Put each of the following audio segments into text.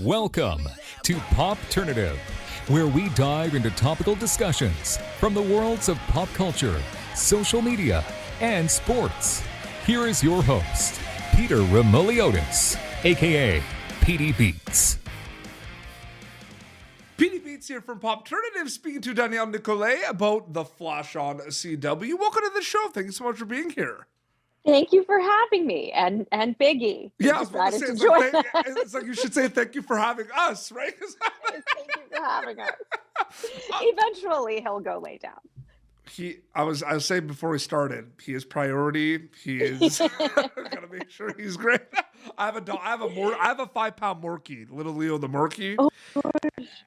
Welcome to Popternative, where we dive into topical discussions from the worlds of pop culture, social media, and sports. Here is your host, Peter Remoliotis, aka PD Beats. PD Beats here from Popternative, speaking to Danielle Nicolet about The Flash on CW. Welcome to the show. Thank you so much for being here. Thank you for having me, and Biggie. Yeah, I was about to say, it's like you should say thank you for having us, right? Thank you for having us. Eventually, he'll go lay down. I was saying before we started, he is priority. He is gotta make sure he's great. I have a 5-pound Morkie, little Leo the Morkie,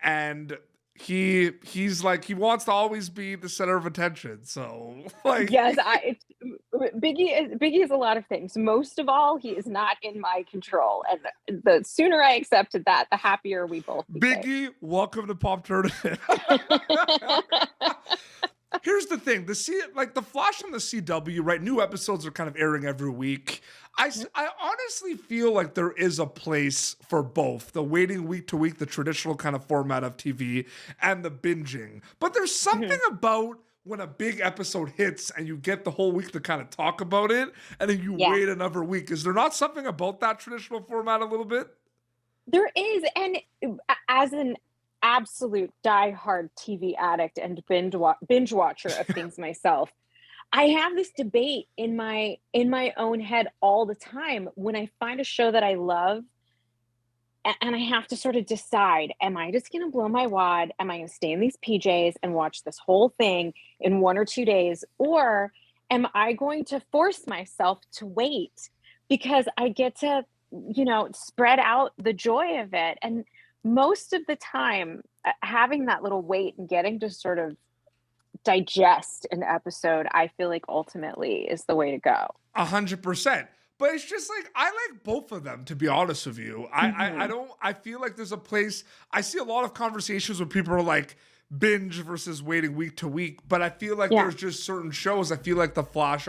and he's like, he wants to always be the center of attention. So like, yes, Biggie is a lot of things. Most of all, he is not in my control, and the sooner I accepted that, the happier we both became. Biggie, welcome to Popternative. Here's the thing, the Flash on the CW, right? New episodes are kind of airing every week. I honestly feel like there is a place for both, the waiting week to week, the traditional kind of format of TV, and the binging. But there's something about when a big episode hits and you get the whole week to kind of talk about it, and then you wait another week. Is there not something about that traditional format a little bit? There is, and as an absolute diehard TV addict and binge watcher of things myself, I have this debate in my own head all the time when I find a show that I love, and I have to sort of decide, am I just going to blow my wad? Am I going to stay in these PJs and watch this whole thing in 1 or 2 days? Or am I going to force myself to wait because I get to, spread out the joy of it? And most of the time, having that little wait and getting to sort of digest an episode, I feel like ultimately is the way to go. 100%. But it's just like, I like both of them, to be honest with you. I feel like there's a place, I see a lot of conversations where people are like binge versus waiting week to week, but I feel like there's just certain shows, I feel like The Flash,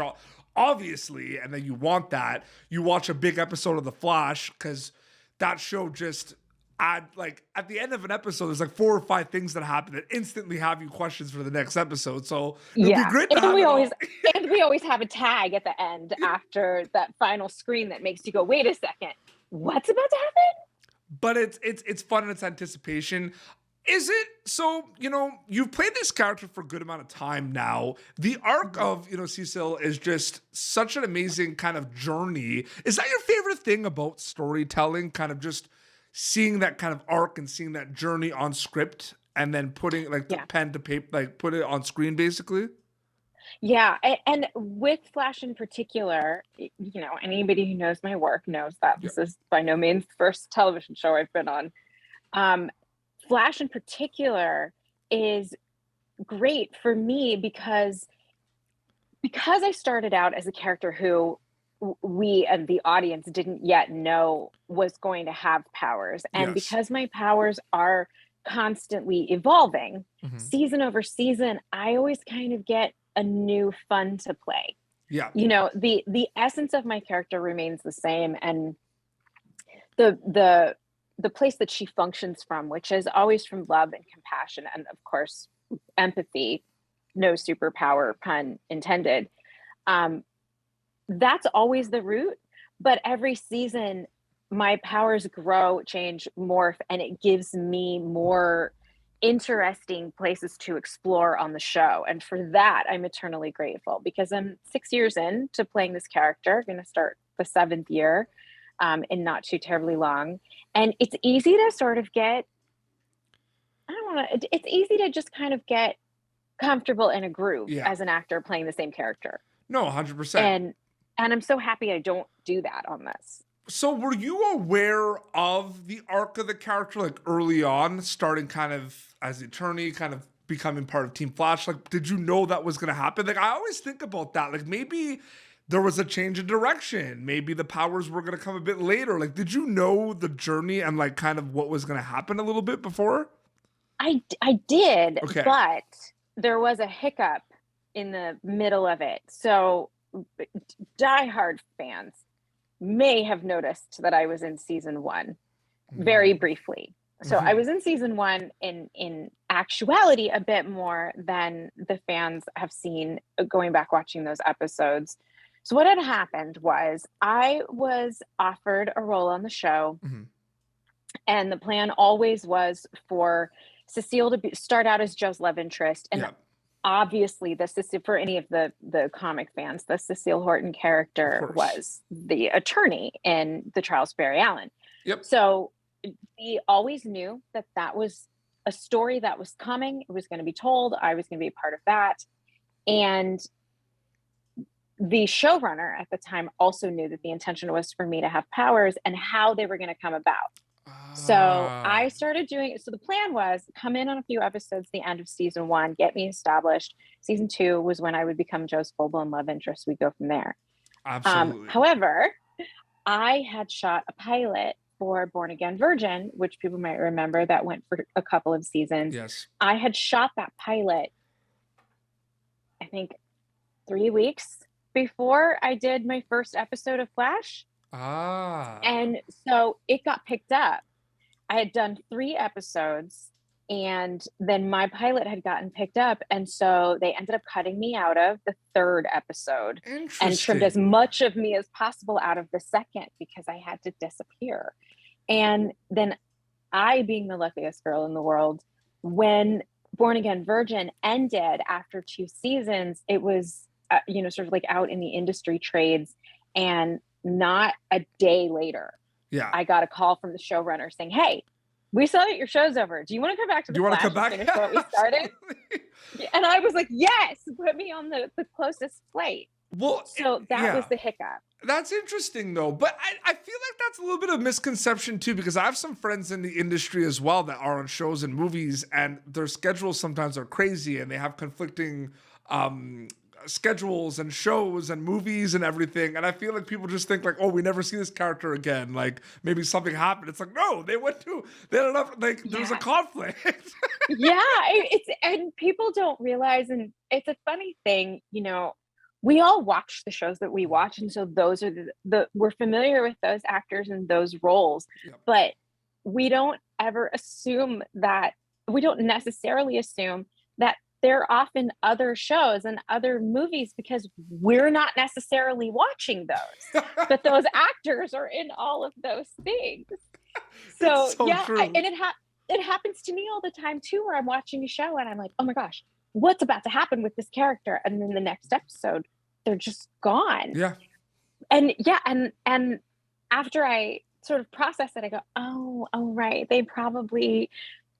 obviously, and then you want that, you watch a big episode of The Flash, because that show just at the end of an episode, there's like 4 or 5 things that happen that instantly have you questions for the next episode. So it'd be great to have we always have a tag at the end after that final screen that makes you go, wait a second, what's about to happen? But it's fun and it's anticipation. Is it? So, you've played this character for a good amount of time now. The arc of, Cecil is just such an amazing kind of journey. Is that your favorite thing about storytelling? Kind of just seeing that kind of arc and seeing that journey on script and then putting the pen to paper, put it on screen basically? Yeah. And with Flash in particular, anybody who knows my work knows that this is by no means the first television show I've been on. Flash in particular is great for me because I started out as a character who we and the audience didn't yet know was going to have powers. And because my powers are constantly evolving, season over season, I always kind of get a new fun to play. Yeah. The essence of my character remains the same. And the place that she functions from, which is always from love and compassion, and of course, empathy, no superpower, pun intended. That's always the root, but every season my powers grow, change, morph, and it gives me more interesting places to explore on the show. And for that, I'm eternally grateful because I'm 6 years into playing this character, going to start the 7th year in not too terribly long. And it's easy to sort of it's easy to just kind of get comfortable in a groove as an actor playing the same character. No, 100%. And I'm so happy I don't do that on this. So were you aware of the arc of the character early on, starting kind of as the attorney, kind of becoming part of Team Flash? Did you know that was going to happen? I always think about that. Maybe there was a change in direction. Maybe the powers were going to come a bit later. Did you know the journey and kind of what was going to happen a little bit before? I did, but there was a hiccup in the middle of it. So diehard fans may have noticed that I was in season 1 very briefly. So I Mhm. was in season 1 in actuality a bit more than the fans have seen going back watching those episodes. So what had happened was I was offered a role on the show, Mhm. and the plan always was for Cecile to start out as Joe's love interest. And Yeah, obviously, for any of the comic fans, the Cecile Horton of character course. was the attorney in the trials of Barry Allen. Yep. So we always knew that that was a story that was coming. It was going to be told. I was going to be a part of that. And the showrunner at the time also knew that the intention was for me to have powers and how they were going to come about. So Ah, I started doing it. So the plan was come in on a few episodes, the end of season 1, get me established. Season 2 was when I would become Joe's full-blown love interest. We'd go from there. absolutely. However, I had shot a pilot for Born Again Virgin, which people might remember that went for a couple of seasons. Yes. I had shot that pilot, I think 3 weeks before I did my first episode of Flash. Ah. And so it got picked up. I had done 3 episodes, and then my pilot had gotten picked up. And so they ended up cutting me out of the 3rd episode and trimmed as Interesting. much of me as possible out of the 2nd because I had to disappear. And then I, being the luckiest girl in the world, when Born Again Virgin ended after 2 seasons, it was, sort of like out in the industry trades. And not a day later, Yeah. I got a call from the showrunner saying, "Hey, we saw that your show's over. Do you want to come back to Do the you want to Flash come and back? finish what we started?" Absolutely. And I was like, "Yes, put me on the closest flight." Well, So that was yeah. the hiccup. That's interesting though, but I feel like that's a little bit of misconception too, because I have some friends in the industry as well that are on shows and movies, and their schedules sometimes are crazy, and they have conflicting um, schedules and shows and movies and everything. And I feel like people just think like, oh, we never see this character again. Like maybe something happened. It's like no, they ended up like there was a Yeah. conflict. Yeah, and people don't realize, and it's a funny thing, we all watch the shows that we watch, and so those are the we're familiar with those actors and those roles, Yep. but we don't ever assume that we don't necessarily assume that there are often other shows and other movies because we're not necessarily watching those, but those actors are in all of those things. So It's so yeah, true. it happens to me all the time too, where I'm watching a show and I'm like, oh my gosh, what's about to happen with this character? And then the next episode, they're just gone. Yeah. And yeah, and after I sort of process it, I go, oh right, they probably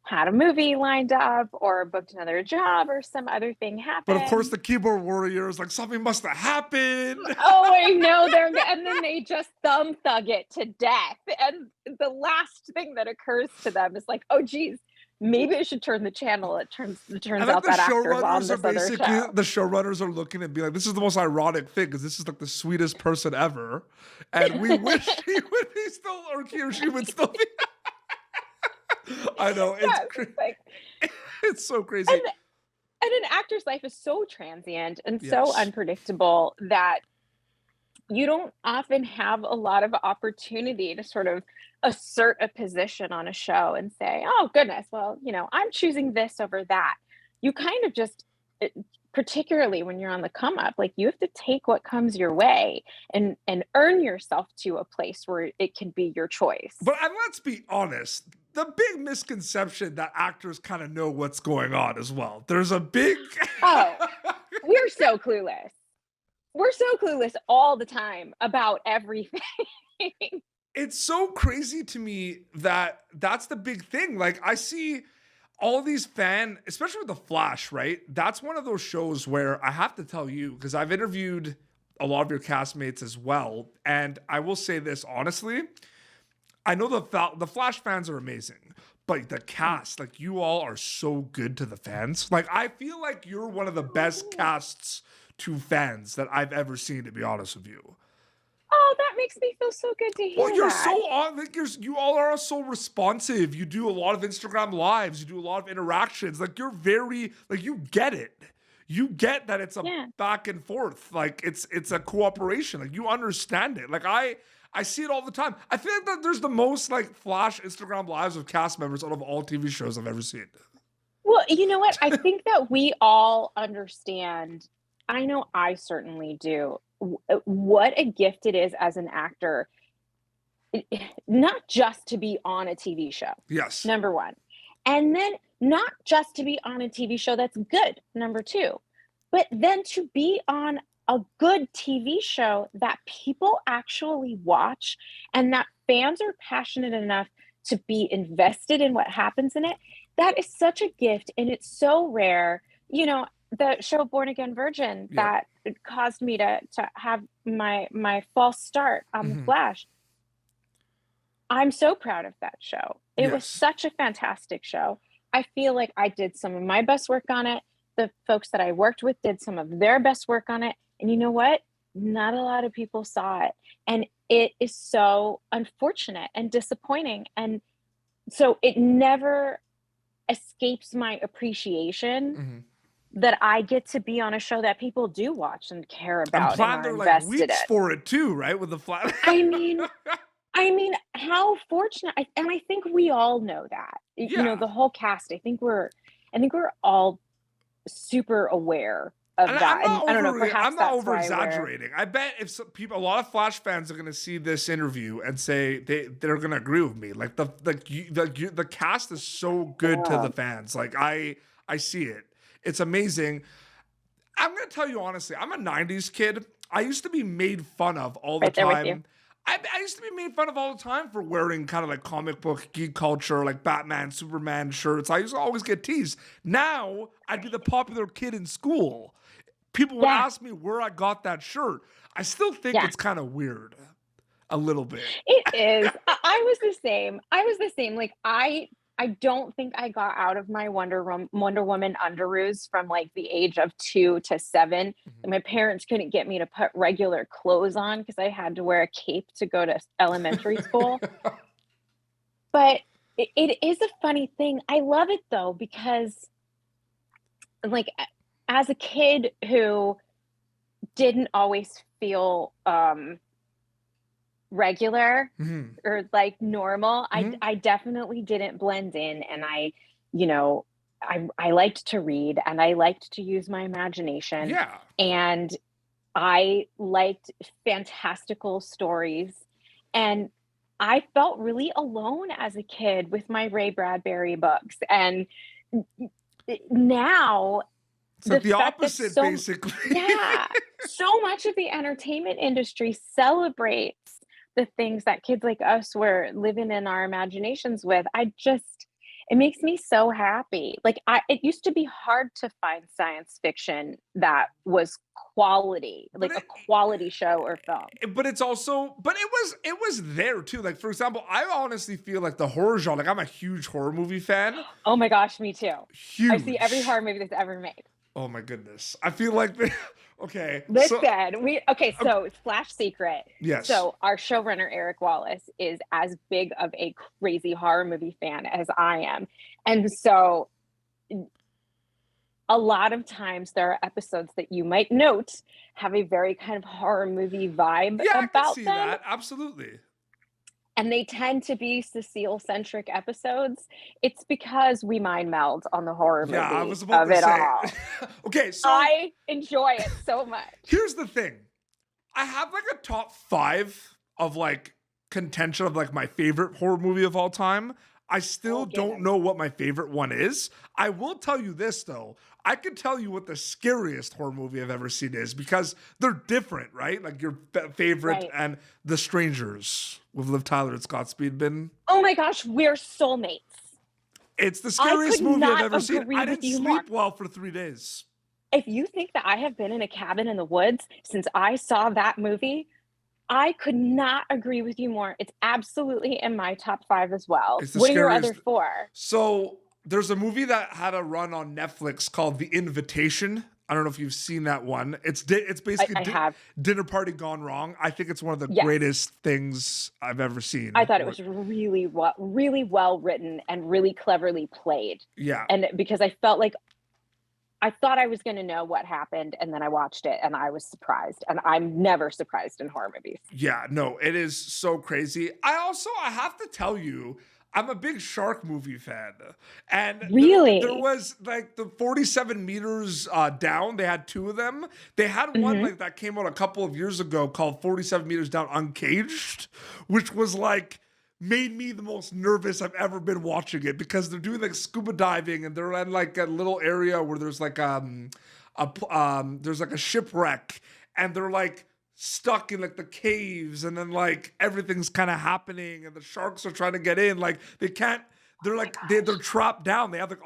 had a movie lined up or booked another job or some other thing But of course, happened. the keyboard warrior is like something must have happened. Oh, I know and then they just thumb thug it to death. And the last thing that occurs to them is like, oh geez, maybe I should turn the channel. It turns And like out the that actor's on showrunners are this other basically show. the showrunners are looking and be like, this is the most ironic thing because this is like the sweetest person ever, and we wish he would be still or he or she would still be. I know Yes, it's like, it's so crazy. and an actor's life is so transient and so Yes. unpredictable that you don't often have a lot of opportunity to sort of assert a position on a show and say, oh goodness, well, I'm choosing this over that. You kind of just, particularly when you're on the come up, like you have to take what comes your way and earn yourself to a place where it can be your choice. But and let's be honest, the big misconception that actors kind of know what's going on as well. There's a big Oh, we're so clueless. We're so clueless all the time about everything. it's so crazy to me that that's the big thing. Like I see all these especially with the Flash, right? That's one of those shows where I have to tell you because I've interviewed a lot of your castmates as well, and I will say this honestly, I know the Flash fans are amazing, but the cast, like you all are so good to the fans. Like I feel like you're one of the best casts to fans that I've ever seen, to be honest with you. Oh, that makes me feel so good to Well, hear you're that. so on. Like you all are so responsive. You do a lot of Instagram lives. You do a lot of interactions. Like you're very like you get it. You get that it's a Yeah. back and forth. Like it's a cooperation. Like you understand it. Like I see it all the time. I feel like that there's the most like flash Instagram lives of cast members out of all TV shows I've ever seen. Well, you know what? I think that we all understand. I know I certainly do. What a gift it is as an actor, not just to be on a TV show. Yes. Number one. And then not just to be on a TV show that's good. Number two. But then to be on a good TV show that people actually watch and that fans are passionate enough to be invested in what happens in it. That is such a gift, and it's so rare. You know, the show Born Again Virgin that caused me to have my false start on The Flash. I'm so proud of that show. It was such a fantastic show. I feel like I did some of my best work on it. The folks that I worked with did some of their best work on it. And you know what? Not a lot of people saw it. And it is so unfortunate and disappointing. And so it never escapes my appreciation that I get to be on a show that people do watch and care about. And plan their like weeks for it too, right? With the Flash. I mean, how fortunate. And I think we all know that. You know, the whole cast. I think we're all super aware of that. And I don't know, perhaps I'm not that's over exaggerating. I bet if some people, a lot of Flash fans are going to see this interview and say they're going to agree with me. Like the cast is so good to the fans. Like I see it. It's amazing. I'm going to tell you honestly, I'm a 90s kid. I used to be made fun of all the time. I used to be made fun of all the time for wearing kind of like comic book geek culture, like Batman, Superman shirts. I used to always get teased. Now I'd be the popular kid in school. People would ask me where I got that shirt. I still think it's kind of weird. A little bit. It is. I was the same. Like I don't think I got out of my Wonder Woman underoos from like the age of 2 to 7. My parents couldn't get me to put regular clothes on because I had to wear a cape to go to elementary school. But it is a funny thing. I love it though, because like as a kid who didn't always feel regular or like normal, I definitely didn't blend in, and I liked to read and I liked to use my imagination, and I liked fantastical stories, and I felt really alone as a kid with my Ray Bradbury books. And now it's like the opposite, basically. So much of the entertainment industry celebrates the things that kids like us were living in our imaginations with. It makes me so happy. Like it used to be hard to find science fiction that was quality, like a quality show or film. But it's also, it was there too. Like for example, I honestly feel like the horror genre, like I'm a huge horror movie fan. Oh my gosh, me too. Huge. I see every horror movie that's ever made. Oh my goodness. I feel like, okay. Listen, so Flash Secret. Yes. So our showrunner, Eric Wallace, is as big of a crazy horror movie fan as I am. And so a lot of times there are episodes that you might note have a very kind of horror movie vibe about I can see them. that. Absolutely. And they tend to be Cecile-centric episodes. It's because we mind meld on the horror movie I was about of to it say. all. Okay, so I enjoy it so much. Here's the thing. I have like a top 5 of like contention of like my favorite horror movie of all time. I still don't know what my favorite one is. I will tell you this though. I can tell you what the scariest horror movie I've ever seen is, because they're different, right? Like your favorite and The Strangers with Liv Tyler and Scott Speedman. Oh my gosh, we're soulmates. It's the scariest movie I've ever seen. I didn't sleep well for 3 days. If you think that I have been in a cabin in the woods since I saw that movie, I could not agree with you more. It's absolutely in my top 5 as well. What are your other 4? So there's a movie that had a run on Netflix called The Invitation. I don't know if you've seen that one. It's basically Dinner Party Gone Wrong. I think it's one of the greatest things I've ever seen. I thought it was really well written and really cleverly played. Yeah. And because I felt like I thought I was going to know what happened, and then I watched it and I was surprised, and I'm never surprised in horror movies. Yeah, no, it is so crazy. I have to tell you, I'm a big shark movie fan. And there Really? was like the 47 meters down, they had two of them. They had one Mhm. like that came out a couple of years ago called 47 meters down uncaged, which was like made me the most nervous I've ever been watching it because they're doing like scuba diving and they're in like a little area where there's like there's like a shipwreck and they're like stuck in like the caves and then like everything's kind of happening and the sharks are trying to get in like they can't they're like they're trapped down. They have like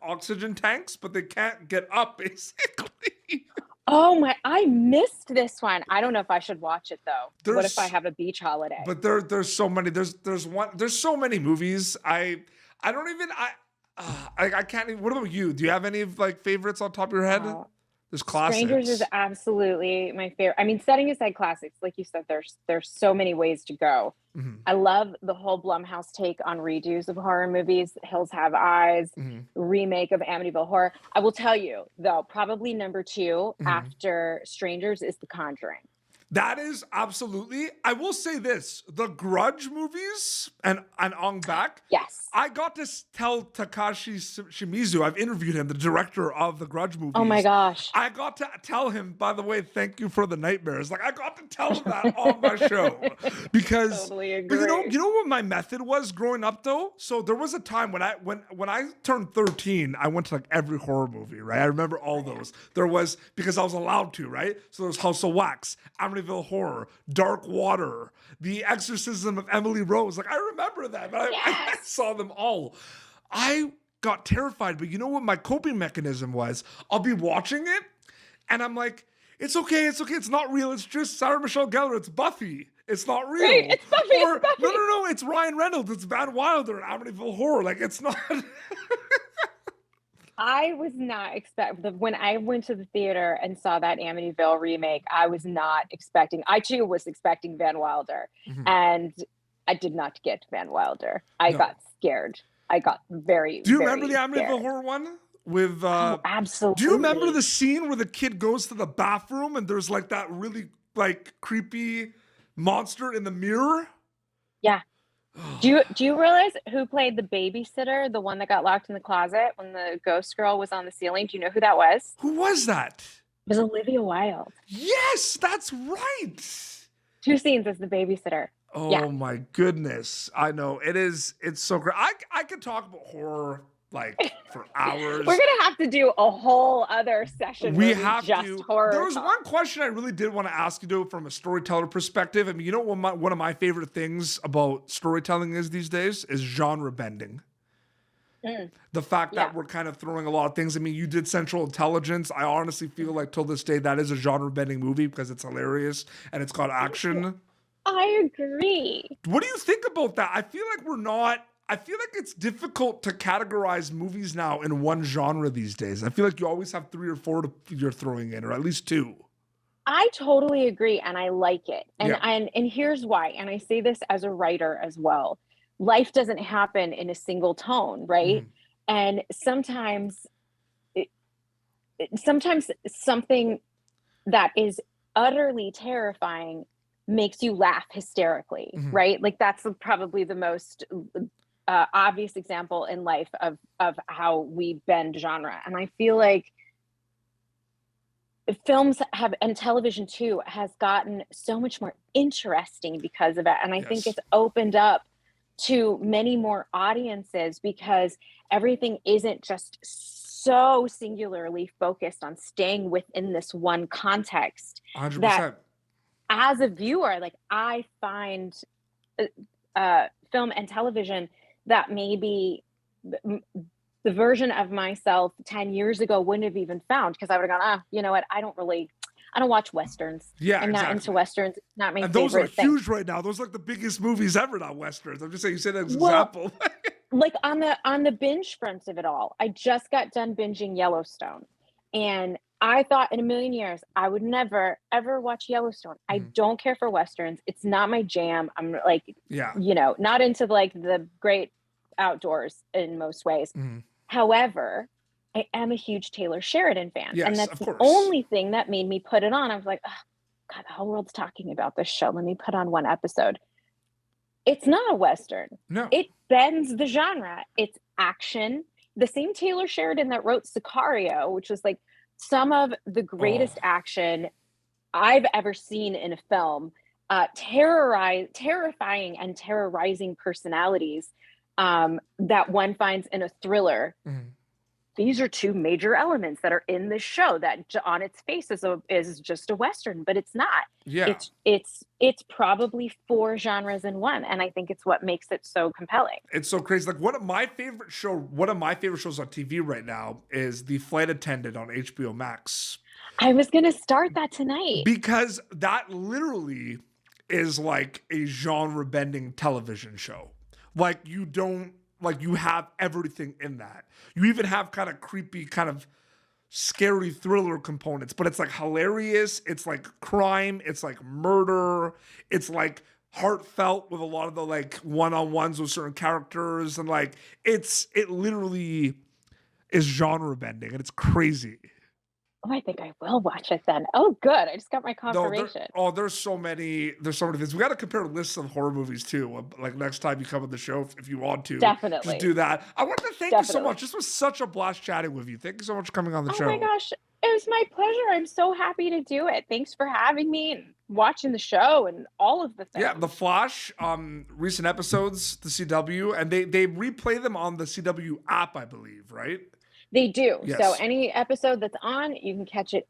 oxygen tanks but they can't get up basically. Oh my, I missed this one. I don't know if I should watch it though. What if I There's have a beach holiday? but there's so many there's so many movies. I don't even I can't even. What about you? Do you have any like favorites on top of your head? Wow. There's Strangers is classics. absolutely my favorite. I mean, setting aside classics, like you said, there's so many ways to go. Mhm, I love the whole Blumhouse take on redos of horror movies. Hills Have Eyes, mhm, remake of Amityville Horror. I will tell you though, probably number two mhm. after Strangers is The Conjuring. That is absolutely. I will say this: the Grudge movies and Ong Bak. Yes. I got to tell Takashi Shimizu. I've interviewed him, the director of the Grudge movies. Oh my gosh. I got to tell him, by the way, thank you for the nightmares. Like I got to tell him that on my show because Totally but agree. you know what my method was growing up though? So there was a time when I turned 13, I went to like every horror movie, right? I remember all those. There was because I was allowed to, right? So there was House of Wax, Amityville Horror, Dark Water, The Exorcism of Emily Rose. Like I remember that, but I Yes. saw them all. I got terrified, but you know what my coping mechanism was? I'll be watching it and I'm like, it's okay, it's not real, it's just Sarah Michelle Gellar, it's Buffy. It's not real. Right, it's Buffy, Or it's Buffy. no, it's Ryan Reynolds, it's Van Wilder and Amityville Horror. Like it's not. I was not when I went to the theater and saw that Amityville remake, I was not expecting. I too was expecting Van Wilder, Mhm. and I did not get Van Wilder. I No. got scared. I got very. Do you very remember the Amityville scared. Horror one with? Oh, Do absolutely. you remember the scene where the kid goes to the bathroom and there's like that really like creepy monster in the mirror? Yeah. Do you realize who played the babysitter, the one that got locked in the closet when the ghost girl was on the ceiling? Do you know who that was? Who was that? It was Olivia Wilde. Yes, that's right. 2 scenes as the babysitter. Oh Yeah. my goodness. I know. It's so great. I could talk about horror like for hours. We're gonna have to do a whole other session. We where have just to. Horror There was talk. one question I really did want to ask you though, from a storyteller perspective. I mean, you know what one of my favorite things about storytelling is these days is genre bending. Mm. The fact that Yeah. we're kind of throwing a lot of things. I mean, you did Central Intelligence. I honestly feel like till this day that is a genre bending movie because it's hilarious and it's got action. I agree. What do you think about that? I feel like I feel like it's difficult to categorize movies now in one genre these days. I feel like you always have 3 or 4 you're throwing in, or at least 2. I totally agree, and I like it. And Yeah. and here's why. And I say this as a writer as well. Life doesn't happen in a single tone, right? Mhm. And sometimes sometimes something that is utterly terrifying makes you laugh hysterically, Mhm. right? Like that's probably the most obvious example in life of how we bend genre. And I feel like films have, and television too, has gotten so much more interesting because of it. And I think Yes. it's opened up to many more audiences because everything isn't just so singularly focused on staying within this one context. 100%. As a viewer, like I find film and television that maybe the version of myself 10 years ago wouldn't have even found, because I would have gone, you know what, I don't watch Westerns. Yeah, I'm not into exactly. Westerns. It's not my And those are favorite thing. huge right now. Those are like the biggest movies ever, not Westerns. I'm just saying, you said that as an Well, example. Like on the binge front of it all, I just got done binging Yellowstone, and I thought in a million years I would never ever watch Yellowstone. I Mhm. don't care for Westerns. It's not my jam. I'm like, Yeah. not into like the great outdoors in most ways. Mhm. However, I am a huge Taylor Sheridan fan. Yes, and that's of the course. only thing that made me put it on. I was like, oh, God, the whole world's talking about this show. Let me put on one episode. It's not a Western. No. It bends the genre. It's action. The same Taylor Sheridan that wrote Sicario, which was like some of the greatest action I've ever seen in a film. Terrifying and terrorizing personalities that one finds in a thriller. Mm. These are two major elements that are in this show that on its face is just a Western, but it's not. Yeah. It's probably 4 genres in one, and I think it's what makes it so compelling. It's so crazy. Like one of my favorite shows on TV right now is The Flight Attendant on HBO Max. I was gonna start that tonight. Because that literally is like a genre-bending television show. Like you have everything in that. You even have kind of creepy, kind of scary thriller components, but it's like hilarious. It's like crime. It's like murder. It's like heartfelt with a lot of the like one-on-ones with certain characters. And like, it literally is genre-bending and it's crazy. Oh, I think I will watch it then. Oh, good. I just got my confirmation. There's so many things. We got to compare lists of horror movies too. Like next time you come on the show, if you want to, Definitely just do that. I want to thank you so much. This was such a blast chatting with you. Thank you so much for coming on the show. Oh my gosh, it was my pleasure. I'm so happy to do it. Thanks for having me and watching the show and all of the things. Yeah, The Flash, recent episodes, the CW, and they replay them on the CW app, I believe, right? They do. Yes. So any episode that's on, you can catch it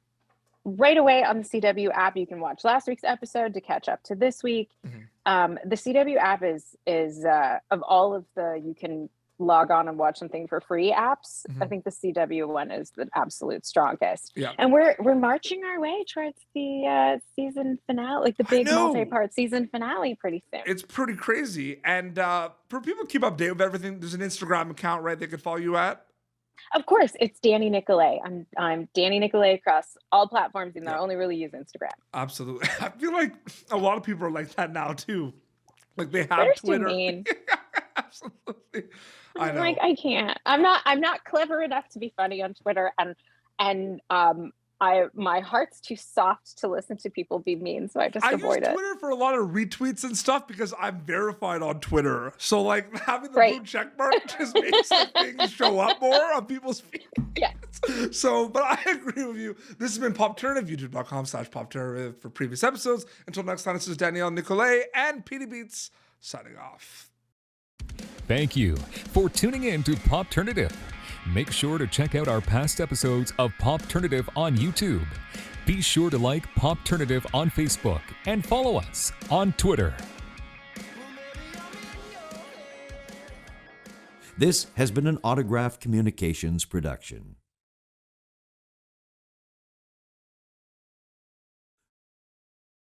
right away on the CW app. You can watch last week's episode to catch up to this week. Mm-hmm. The CW app is of all of the, you can log on and watch something for free apps. Mm-hmm. I think the CW one is the absolute strongest. Yeah. And we're marching our way towards the season finale, like the big multi-part season finale pretty soon. It's pretty crazy. And for people to keep updated with everything, there's an Instagram account, right? They can follow you at? Of course, it's Dani Nicolet. I'm Dani Nicolet across all platforms, even though I only really use Instagram. Absolutely. I feel like a lot of people are like that now too. Like they have Twitter. Too mean. Absolutely. I know. Like I can't. I'm not clever enough to be funny on Twitter, and my heart's too soft to listen to people be mean, so I just avoid it. I use Twitter for a lot of retweets and stuff because I'm verified on Twitter. So like having the blue check mark just makes like, things show up more on people's feed. Yeah. So, but I agree with you. This has been Popternative, youtube.com/Popternative for previous episodes. Until next time, this is Danielle Nicolet and PD Beats signing off. Thank you for tuning in to Popternative. Make sure to check out our past episodes of Popternative on YouTube. Be sure to like Popternative on Facebook and follow us on Twitter. This has been an Autograph Communications production.